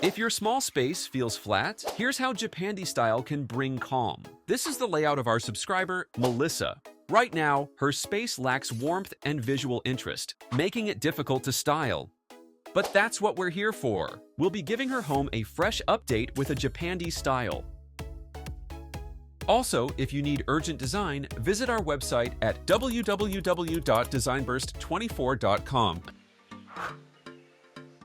If your small space feels flat, here's how Japandi style can bring calm. This is the layout of our subscriber, Melissa. Right now, her space lacks warmth and visual interest, making it difficult to style. But that's what we're here for. We'll be giving her home a fresh update with a Japandi style. Also, if you need urgent design, visit our website at www.designburst24.com.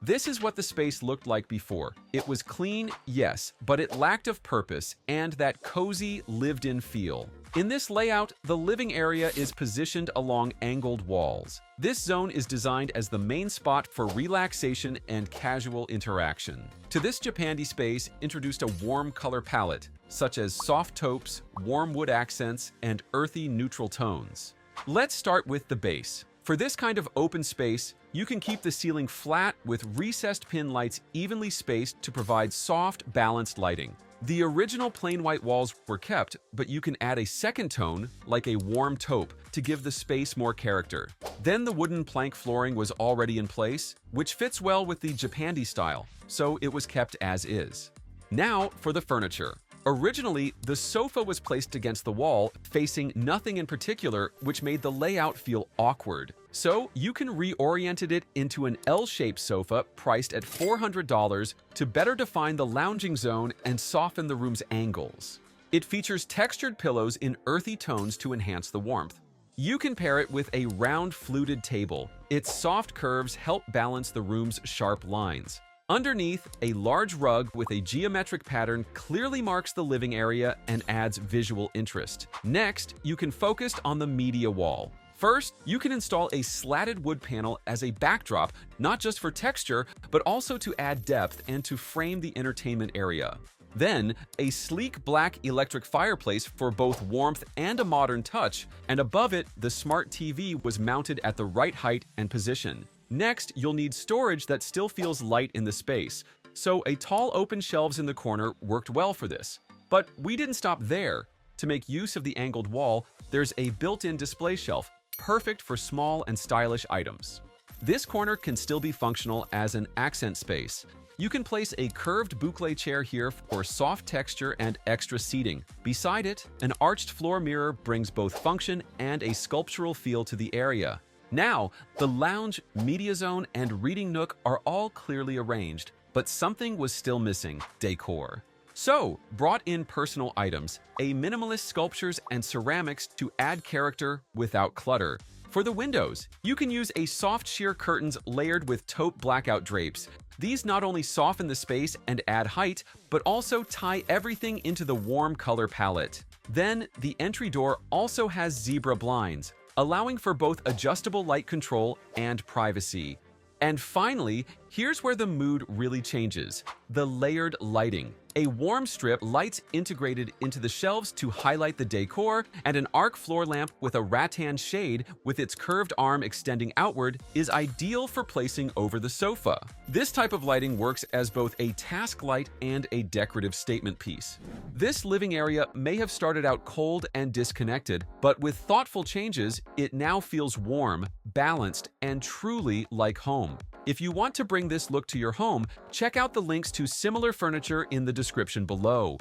This is what the space looked like before. It was clean, yes, but it lacked of purpose and that cozy, lived-in feel. In this layout, the living area is positioned along angled walls. This zone is designed as the main spot for relaxation and casual interaction. To this Japandi space introduced a warm color palette, such as soft taupes, warm wood accents, and earthy neutral tones. Let's start with the base. For this kind of open space, you can keep the ceiling flat with recessed pin lights evenly spaced to provide soft, balanced lighting. The original plain white walls were kept, but you can add a second tone, like a warm taupe, to give the space more character. Then the wooden plank flooring was already in place, which fits well with the Japandi style, so it was kept as is. Now for the furniture. Originally, the sofa was placed against the wall, facing nothing in particular, which made the layout feel awkward. So you can reorient it into an L-shaped sofa priced at $400 to better define the lounging zone and soften the room's angles. It features textured pillows in earthy tones to enhance the warmth. You can pair it with a round fluted table. Its soft curves help balance the room's sharp lines. Underneath, a large rug with a geometric pattern clearly marks the living area and adds visual interest. Next, you can focus on the media wall. First, you can install a slatted wood panel as a backdrop, not just for texture, but also to add depth and to frame the entertainment area. Then, a sleek black electric fireplace for both warmth and a modern touch, and above it, the smart TV was mounted at the right height and position. Next, you'll need storage that still feels light in the space, so a tall open shelves in the corner worked well for this. But we didn't stop there. To make use of the angled wall, there's a built-in display shelf, perfect for small and stylish items. This corner can still be functional as an accent space. You can place a curved boucle chair here for soft texture and extra seating. Beside it, an arched floor mirror brings both function and a sculptural feel to the area. Now, the lounge, media zone, and reading nook are all clearly arranged, but something was still missing: decor. So, brought in personal items, a minimalist sculptures and ceramics to add character without clutter. For the windows, you can use a soft sheer curtains layered with taupe blackout drapes. These not only soften the space and add height, but also tie everything into the warm color palette. Then, the entry door also has zebra blinds, allowing for both adjustable light control and privacy. And finally, here's where the mood really changes: the layered lighting. A warm strip lights integrated into the shelves to highlight the decor, and an arc floor lamp with a rattan shade with its curved arm extending outward is ideal for placing over the sofa. This type of lighting works as both a task light and a decorative statement piece. This living area may have started out cold and disconnected, but with thoughtful changes, it now feels warm, balanced, and truly like home. If you want to bring this look to your home, check out the links to similar furniture in the description below.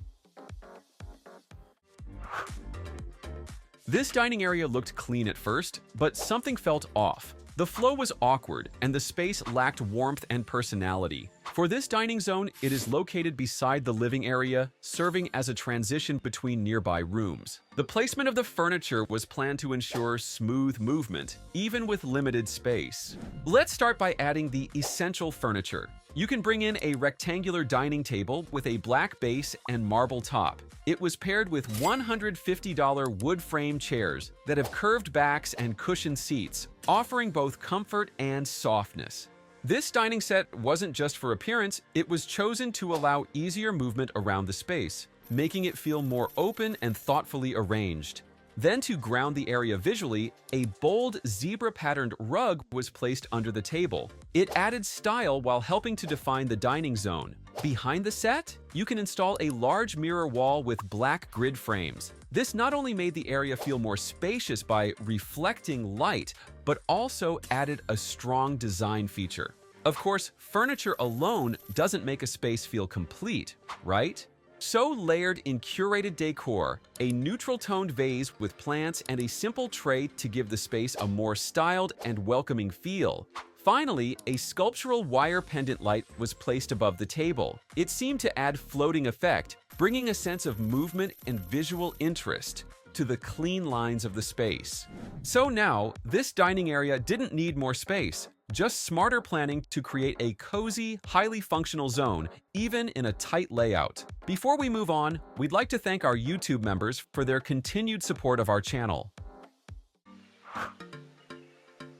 This dining area looked clean at first, but something felt off. The flow was awkward, and the space lacked warmth and personality. For this dining zone, it is located beside the living area, serving as a transition between nearby rooms. The placement of the furniture was planned to ensure smooth movement, even with limited space. Let's start by adding the essential furniture. You can bring in a rectangular dining table with a black base and marble top. It was paired with $150 wood frame chairs that have curved backs and cushioned seats, offering both comfort and softness. This dining set wasn't just for appearance, it was chosen to allow easier movement around the space, making it feel more open and thoughtfully arranged. Then, to ground the area visually, a bold zebra-patterned rug was placed under the table. It added style while helping to define the dining zone. Behind the set, you can install a large mirror wall with black grid frames. This not only made the area feel more spacious by reflecting light, but also added a strong design feature. Of course, furniture alone doesn't make a space feel complete, right? So layered in curated decor, a neutral-toned vase with plants and a simple tray to give the space a more styled and welcoming feel. Finally, a sculptural wire pendant light was placed above the table. It seemed to add floating effect, bringing a sense of movement and visual interest to the clean lines of the space. So now, this dining area didn't need more space, just smarter planning to create a cozy, highly functional zone, even in a tight layout. Before we move on, we'd like to thank our YouTube members for their continued support of our channel.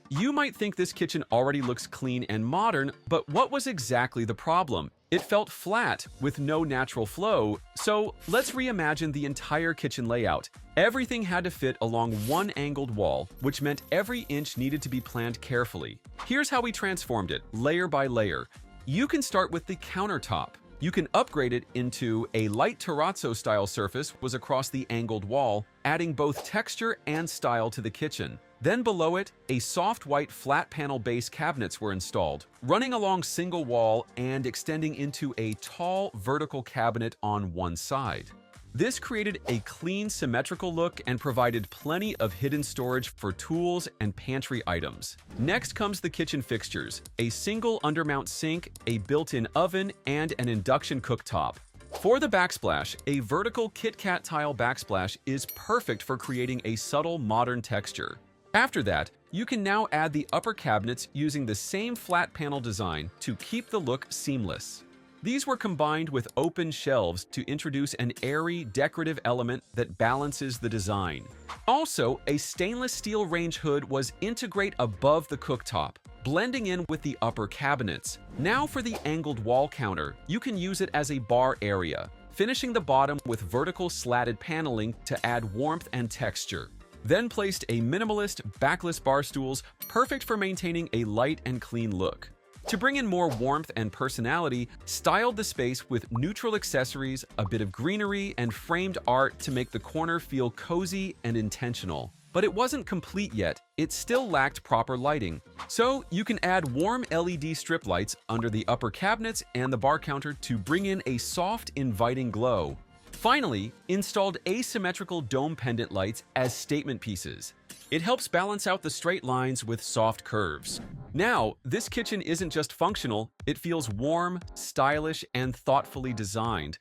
You might think this kitchen already looks clean and modern, but what was exactly the problem? It felt flat, with no natural flow, so let's reimagine the entire kitchen layout. Everything had to fit along one angled wall, which meant every inch needed to be planned carefully. Here's how we transformed it, layer by layer. You can start with the countertop. You can upgrade it into a light terrazzo-style surface was across the angled wall, adding both texture and style to the kitchen. Then below it, a soft white flat panel base cabinets were installed, running along single wall and extending into a tall vertical cabinet on one side. This created a clean, symmetrical look and provided plenty of hidden storage for tools and pantry items. Next comes the kitchen fixtures, a single undermount sink, a built-in oven, and an induction cooktop. For the backsplash, a vertical Kit Kat tile backsplash is perfect for creating a subtle modern texture. After that, you can now add the upper cabinets using the same flat panel design to keep the look seamless. These were combined with open shelves to introduce an airy, decorative element that balances the design. Also, a stainless steel range hood was integrated above the cooktop, blending in with the upper cabinets. Now for the angled wall counter, you can use it as a bar area, finishing the bottom with vertical slatted paneling to add warmth and texture. Then placed a minimalist, backless bar stools, perfect for maintaining a light and clean look. To bring in more warmth and personality, styled the space with neutral accessories, a bit of greenery, and framed art to make the corner feel cozy and intentional. But it wasn't complete yet, it still lacked proper lighting. So you can add warm LED strip lights under the upper cabinets and the bar counter to bring in a soft, inviting glow. Finally, installed asymmetrical dome pendant lights as statement pieces. It helps balance out the straight lines with soft curves. Now, this kitchen isn't just functional, it feels warm, stylish, and thoughtfully designed.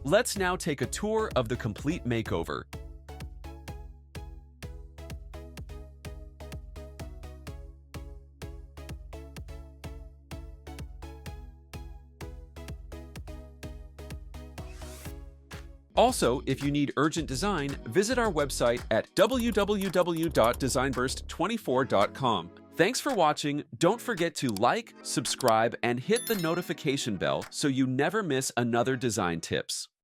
Let's now take a tour of the complete makeover. Also, if you need urgent design, visit our website at www.designburst24.com. Thanks for watching. Don't forget to like, subscribe, and hit the notification bell so you never miss another design tips.